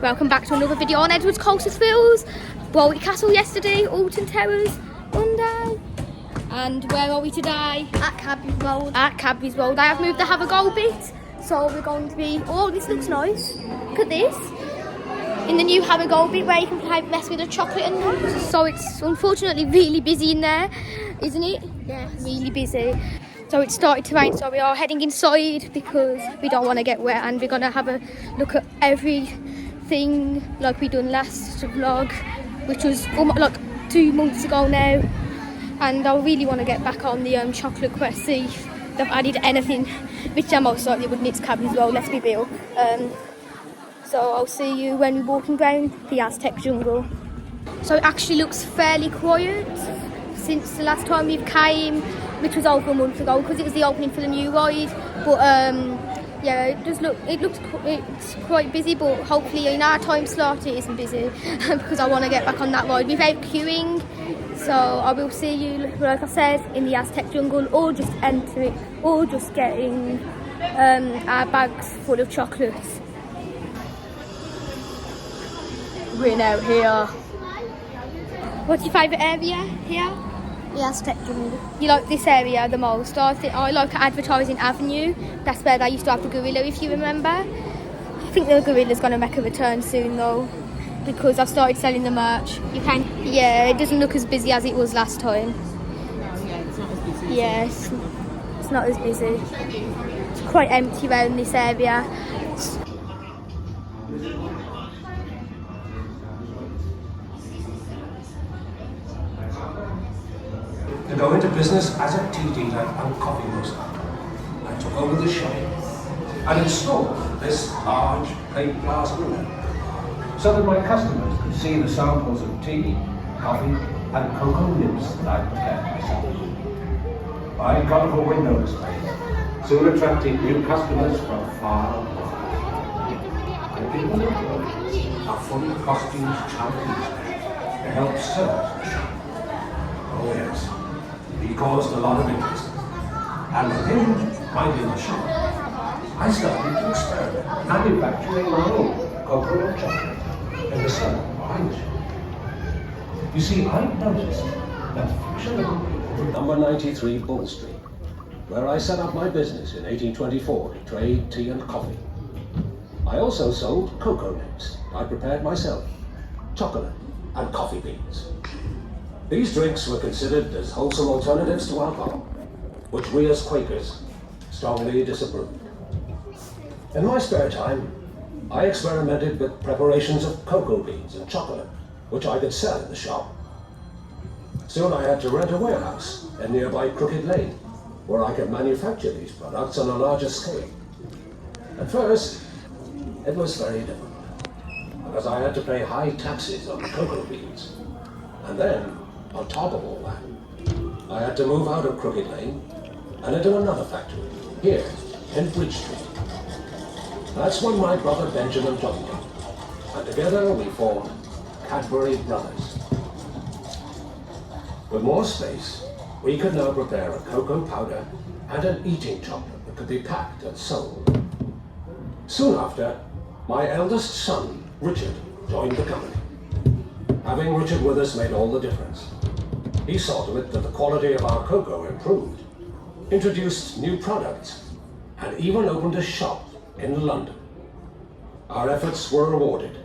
Welcome back to another video on Edward's Colsterfields, Warwick Castle yesterday, Alton Towers Monday. And where are we today? At Cadbury Road. At Cadbury's Road. I have moved the have a go bit, so we're going to be, oh, this looks nice. Look at this. In the new have a go bit where you can mess with the chocolate and that. So it's unfortunately really busy in there, isn't it? Yes. Really busy. So it started to rain, so we are heading inside because we don't want to get wet, and we're going to have a look at everything like we done last vlog, which was almost like 2 months ago now. And I really want to get back on the chocolate quest, see if they've added anything, which I most likely wouldn't. It's Cadbury's Road, let's be real. So I'll see you when we're walking down the Aztec jungle. So it actually looks fairly quiet since the last time we've came, which was over a month ago because it was the opening for the new ride. But yeah, it's quite busy, but hopefully in our time slot it isn't busy because I want to get back on that ride without queuing. So I will see you, like I said, in the Aztec jungle, or just entering, or just getting our bags full of chocolates. We're now here. What's your favourite area here? The Aztec jungle. You like this area the most? I like Advertising Avenue. That's where they used to have the gorilla, if you remember. I think the gorilla's going to make a return soon though, because I've started selling the merch. Yeah, it doesn't look as busy as it was last time. Yeah, it's not as busy. Yes, it's not as busy. It's quite empty around this area. To go into business as a tea dealer and coffee roaster. I took over the shop and installed this large plate glass window so that my customers could see the samples of tea, coffee and cocoa nibs that I prepared myself. My colourful window displays soon attracted new customers from far and wide. The people of work are fully costumed champions to help serve the shop. Oh yes. He caused a lot of interest. And with him minding the shop, I started to experiment manufacturing my own cocoa and chocolate in the cellar behind the shop. You see, I noticed that fashionable people number 93 Bull Street, where I set up my business in 1824 to trade tea and coffee. I also sold cocoa nibs I prepared myself, chocolate and coffee beans. These drinks were considered as wholesome alternatives to alcohol, which we as Quakers strongly disapproved. In my spare time, I experimented with preparations of cocoa beans and chocolate, which I could sell in the shop. Soon I had to rent a warehouse in nearby Crooked Lane, where I could manufacture these products on a larger scale. At first, it was very difficult, because I had to pay high taxes on cocoa beans. And then, on top of all that, I had to move out of Crooked Lane and into another factory, here in Bridge Street. That's when my brother Benjamin joined me, and together we formed Cadbury Brothers. With more space, we could now prepare a cocoa powder and an eating chocolate that could be packed and sold. Soon after, my eldest son, Richard, joined the company. Having Richard with us made all the difference. He saw to it that the quality of our cocoa improved, introduced new products, and even opened a shop in London. Our efforts were rewarded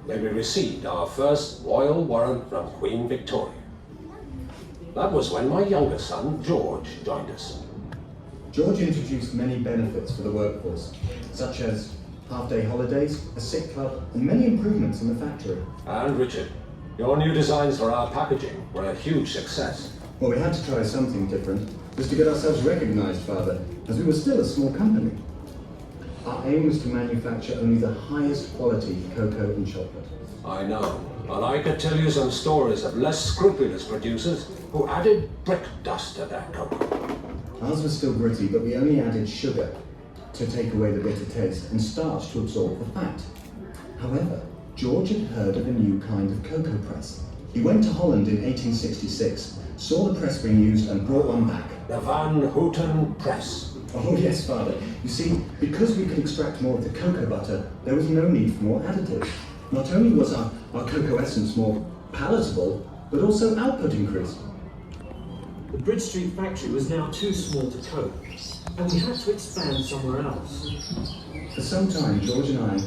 when we received our first royal warrant from Queen Victoria. That was when my younger son, George, joined us. George introduced many benefits for the workforce, such as half-day holidays, a sick club, and many improvements in the factory. And Richard, your new designs for our packaging were a huge success. Well, we had to try something different, just to get ourselves recognised, Father, as we were still a small company. Our aim was to manufacture only the highest quality cocoa and chocolate. I know, and I could tell you some stories of less scrupulous producers who added brick dust to their cocoa. Ours was still gritty, but we only added sugar to take away the bitter taste and starch to absorb the fat. However, George had heard of a new kind of cocoa press. He went to Holland in 1866, saw the press being used and brought one back. The Van Houten Press. Oh yes, Father. You see, because we could extract more of the cocoa butter, there was no need for more additives. Not only was our cocoa essence more palatable, but also output increased. The Bridge Street factory was now too small to cope, and we had to expand somewhere else. For some time, George and I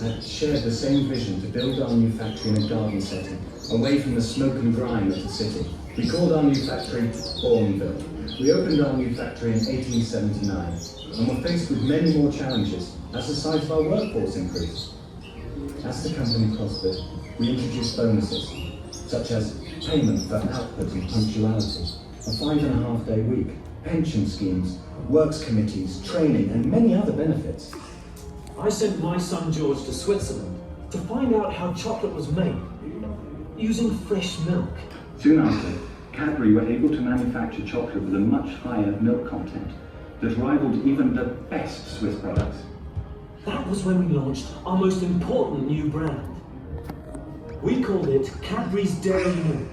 had shared the same vision to build our new factory in a garden setting, away from the smoke and grime of the city. We called our new factory Bourneville. We opened our new factory in 1879, and were faced with many more challenges as the size of our workforce increased. As the company prospered, we introduced bonuses, such as payment for output and punctuality, a 5.5-day week, pension schemes, works committees, training, and many other benefits. I sent my son George to Switzerland to find out how chocolate was made, using fresh milk. Soon after, Cadbury were able to manufacture chocolate with a much higher milk content that rivaled even the best Swiss products. That was when we launched our most important new brand. We called it Cadbury's Dairy Milk.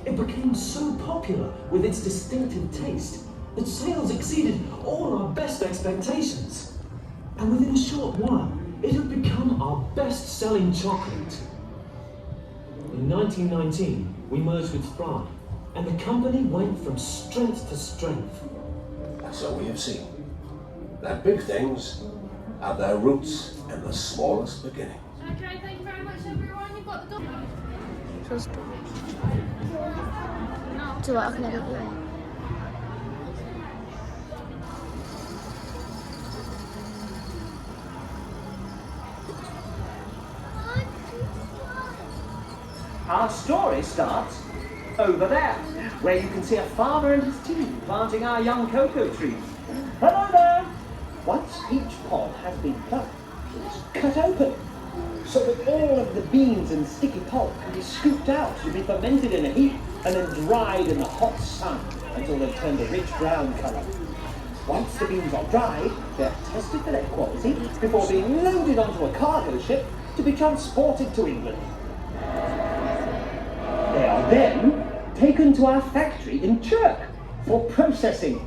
It became so popular with its distinctive taste that sales exceeded all our best expectations. And within a short while, it had become our best-selling chocolate. In 1919, we merged with Fry, and the company went from strength to strength. So we have seen that big things have their roots in the smallest beginning. Okay, thank you very much, everyone. You've got the dog. Just do what I can edit it. Our story starts over there, where you can see a farmer and his team planting our young cocoa trees. Hello there! Once each pod has been plucked, it's cut open, so that all of the beans and sticky pulp can be scooped out to be fermented in a heap and then dried in the hot sun until they've turned a rich brown colour. Once the beans are dried, they're tested for their quality before being loaded onto a cargo ship to be transported to England. They are then taken to our factory in Chirk for processing.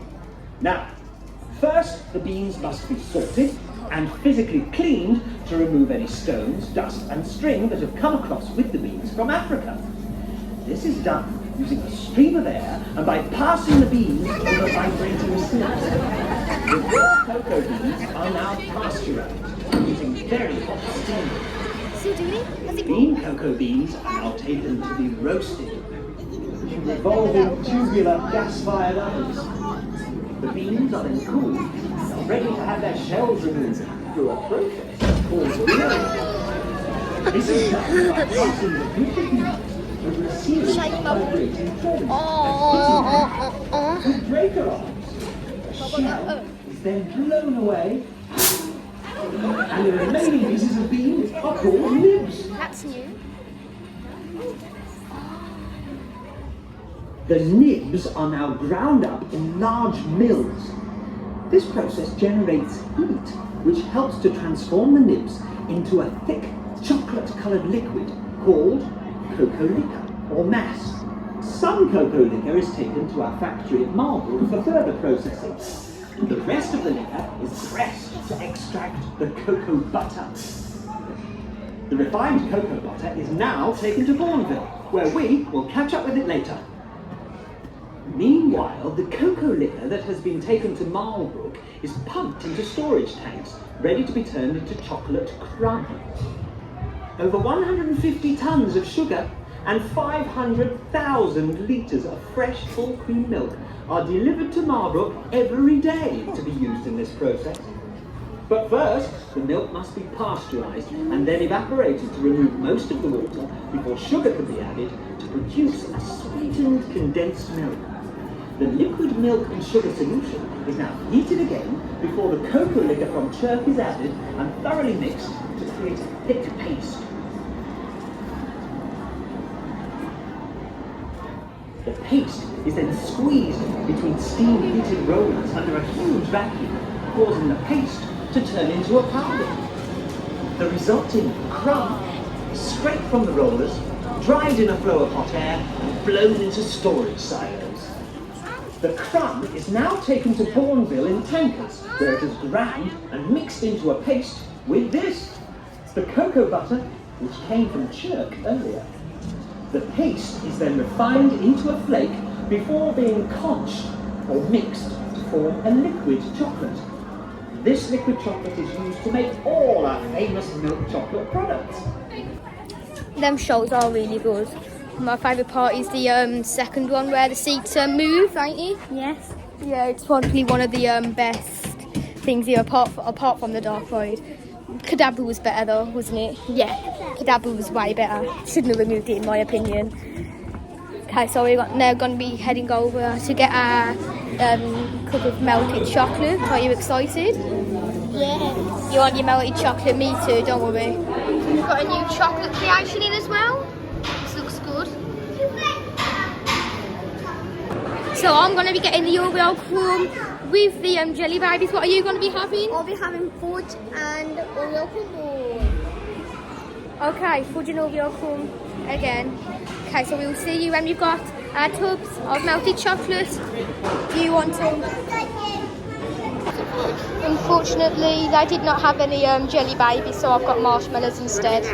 Now, first the beans must be sorted and physically cleaned to remove any stones, dust and string that have come across with the beans from Africa. This is done using a stream of air and by passing the beans over vibrating sieves. The raw cocoa beans are now pasteurized using very hot steam. Bean cocoa beans are now taken to be roasted in revolving tubular gas-fired ovens. The beans are then cooled and ready to have their shells removed through a process called winnowing. This is done by passing the beautiful beans over a series of vibrating trays with breaker arms. The shell is then blown away, and the remaining pieces of beans are called nibs. That's new. The nibs are now ground up in large mills. This process generates heat, which helps to transform the nibs into a thick, chocolate-coloured liquid called cocoa liquor or mass. Some cocoa liquor is taken to our factory at Marlborough for further processing. The rest of the liquor is pressed to extract the cocoa butter. The refined cocoa butter is now taken to Bourneville, where we will catch up with it later. Meanwhile, the cocoa liquor that has been taken to Marlborough is pumped into storage tanks, ready to be turned into chocolate crumb. Over 150 tons of sugar and 500,000 litres of fresh full cream milk are delivered to Marlborough every day to be used in this process. But first, the milk must be pasteurised and then evaporated to remove most of the water before sugar can be added to produce a sweetened condensed milk. The liquid milk and sugar solution is now heated again before the cocoa liquor from Chirk is added and thoroughly mixed to create a thick paste. The paste is then squeezed between steam-heated rollers under a huge vacuum, causing the paste to turn into a powder. The resulting crumb is scraped from the rollers, dried in a flow of hot air, and blown into storage silos. The crumb is now taken to Bourneville in tankers, where it is ground and mixed into a paste with this, the cocoa butter which came from Chirk earlier. The paste is then refined into a flake before being conched or mixed to form a liquid chocolate. This liquid chocolate is used to make all our famous milk chocolate products. Them shows are really good. My favourite part is the second one where the seats move, ain't it? Yes. Yeah, it's probably one of the best things here apart from the dark ride. Cadbury was better though, wasn't it? Yeah. Cadbury was way better. Shouldn't have removed it in my opinion. Okay, so we're now going to be heading over to get our cup of melted chocolate. Are you excited? Yes. You want your melted chocolate? Me too, don't worry. We've got a new chocolate creation in as well. This looks good. So I'm going to be getting the Oreo crumb with the jelly babies. What are you going to be having? I'll be having fudge and Oreo crumble. Okay, fudge and Oreo crumb again. Okay, so we'll see you when we've got our tubs of melted chocolate. Do you want some? Unfortunately, they did not have any jelly babies, so I've got marshmallows instead.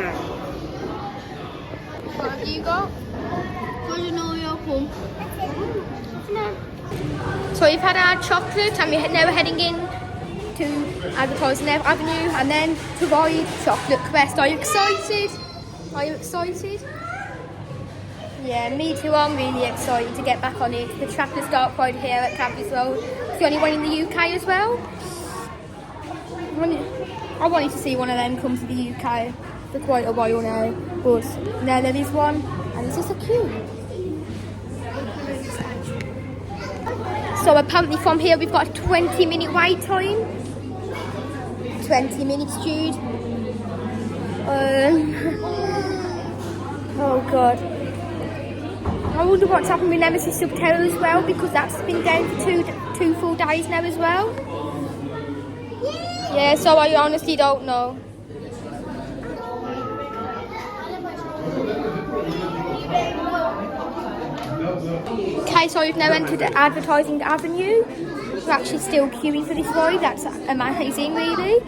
What have you got? Fudge and Oreo crumble. So we've had our chocolate and we're now heading in to Advertising Avenue and then to ride Chocolate Quest. Are you excited? Are you excited? Yeah, me too. I'm really excited to get back on it. The Trackers Dark Ride here at Cadbury as well. It's the only one in the UK as well. I wanted to see one of them come to the UK for quite a while now, but now there is one and it's just so cute. So apparently from here we've got a 20-minute wait time. 20 minutes, Jude. Oh God. I wonder what's happened with Nemesis Subterra as well, because that's been down for two full days now as well. Yeah, so I honestly don't know. Okay, so we've now entered Advertising Avenue. We're actually still queuing for this ride. That's amazing, really.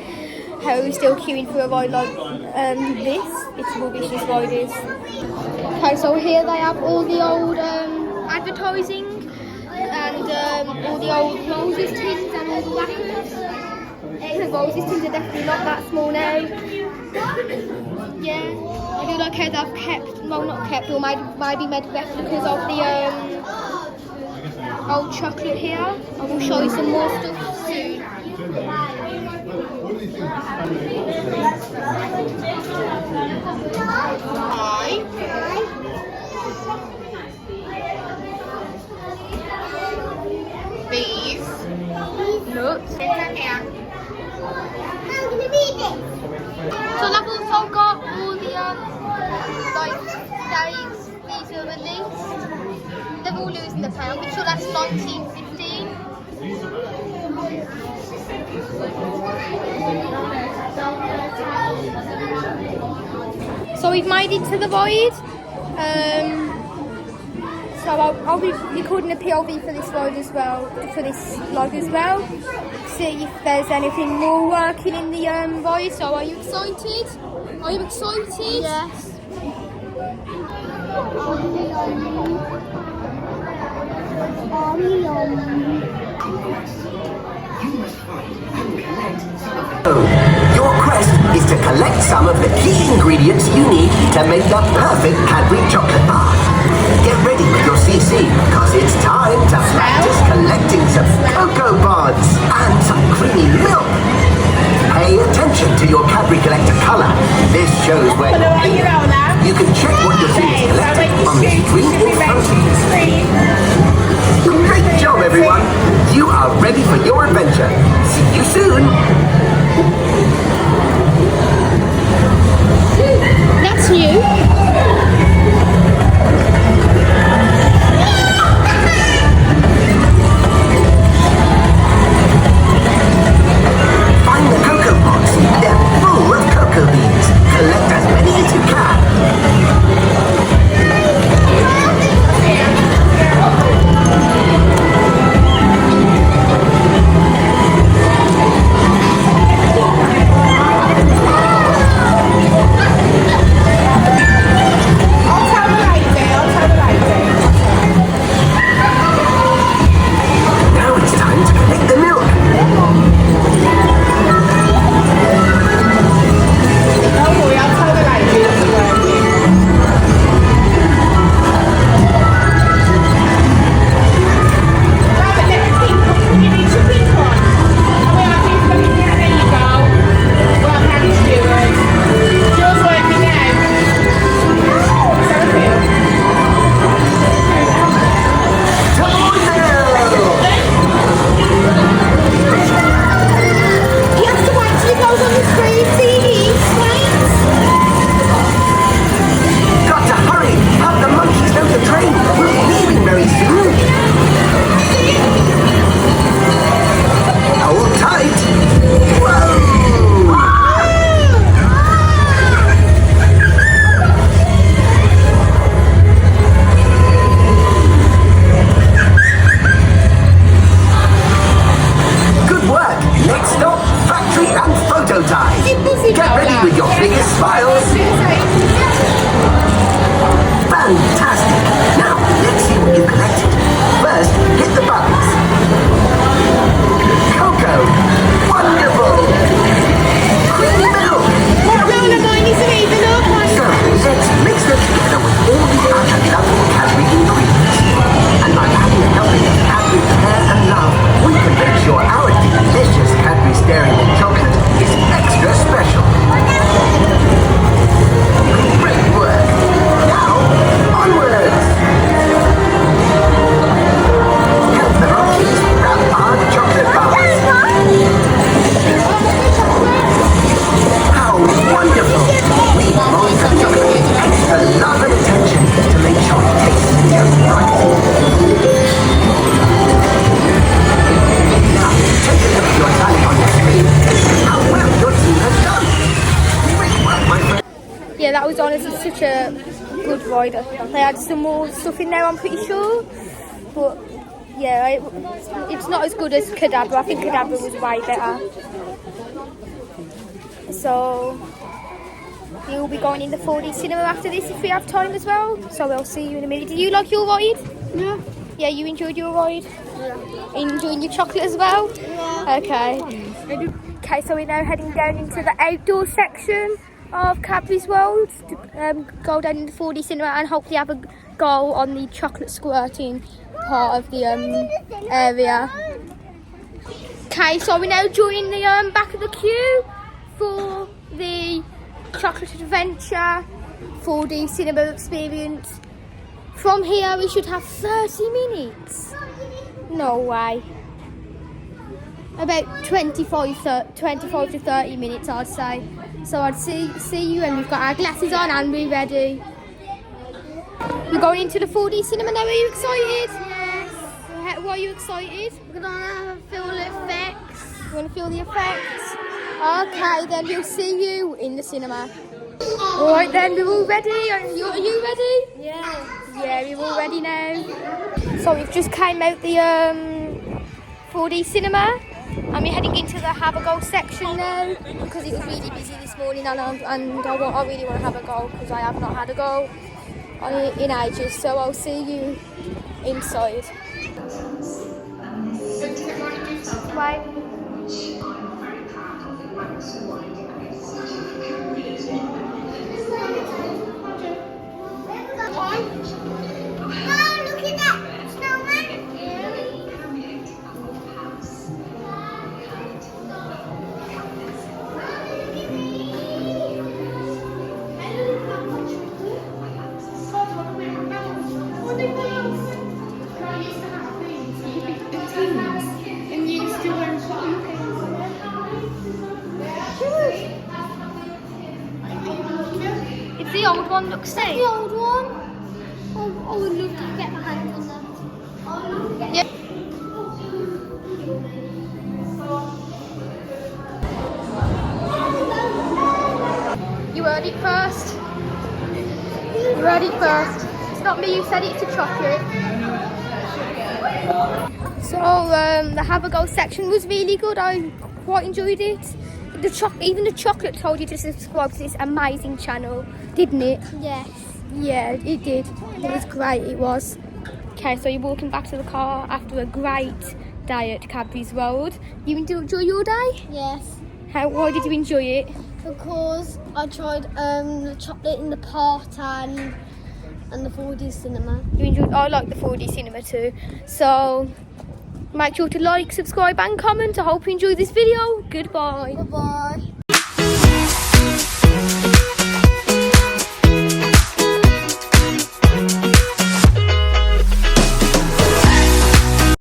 How are we still queuing for a ride like this? It's rubbish, this ride is. Okay, so here they have all the old advertising and all the old Moses tins and all the wrappers. The Moses tins are definitely not that small now. Yeah, I do like how they've kept, well not kept, or maybe made replicas of the old chocolate here. I will show you some more stuff soon. These nuts. So I've also got all the like days these are released. They're all losing the pound, which so that's 1915. So we've made it to the void. So I'll be recording a POV for this ride as well, for this vlog as well. See if there's anything more working in the void. So are you excited? Are you excited? Yes. Your quest is to collect some of the key ingredients you need to make the perfect Cadbury chocolate bar. Get ready with your CC, because it's time to practice collecting some cocoa pods and some creamy milk. Pay attention to your Cadbury collector colour. This shows where you're aiming. You can check what your team is collecting on the screen in front of you. Great job, everyone! You are ready for your adventure. See you soon! That's new. Find the cocoa pods. They're full of cocoa beans. Collect as many as you can. Get ready with your biggest smiles. Fantastic! Now, let's see what you collected. First, hit the buttons. Cocoa. Wonderful! Creamy milk. So, let's mix them together with all the other lovely Cadbury ingredients. And by adding a helping of Cadbury care and love, we can make sure our delicious Cadbury Dairy Milk chocolate is extra special. Great work! Now, onwards! Help the monkeys wrap our chocolate bars. How wonderful! We mold the chocolate extra love and attention to make sure it tastes just right. Now, take a look at your tally on your screen and see how well your team has done. Great work, my friend. Yeah, that was honestly such a good ride. They had some more stuff in there, I'm pretty sure. But yeah, it's not as good as Cadbury. I think Cadbury was way better. So we'll be going in the 4D cinema after this if we have time as well. So we'll see you in a minute. Did you like your ride? Yeah. Yeah, you enjoyed your ride? Yeah. Enjoying your chocolate as well? Yeah. Okay. Okay, so we're now heading down into the outdoor section of Cadbury's World to go down in the 4D cinema and hopefully have a go on the chocolate squirting part of the area. Okay, so we're now joining the back of the queue for the chocolate adventure 4D cinema experience. From here we should have 30 minutes. No way. About 25 to 30 minutes I'd say. So I'd see you when we've got our glasses on and we're ready. We're going into the 4D cinema now. Are you excited? Yes. Why are you excited? We're gonna feel the effects. You want to feel the effects? Okay, then we'll see you in the cinema. Alright then, we're all ready. Are you ready? Yeah. Yeah, we're all ready now. So we've just came out the 4D cinema and we're heading into the have a go section now because it was really busy this morning and I really want to have a go because I have not had a go on it in ages. So I'll see you inside. Bye. Oh, look at that snowman. If the old one looks safe. The old one. Oh, I would love to get my hands on that. Yep. You heard it first. You heard it first. It's not me who said it, it's a chocolate. So the have a go section was really good. I quite enjoyed it. Even the chocolate told you to subscribe to this amazing channel, didn't it? Yes. Yeah, it did. It was great, it was. Okay, so you're walking back to the car after a great day at Cadbury's World. You enjoy your day? Yes. Why did you enjoy it? Because I tried the chocolate in the pot and the 4D cinema. I like the 4D cinema too. So make sure to like, subscribe and comment. I hope you enjoyed this video. Goodbye. Bye-bye.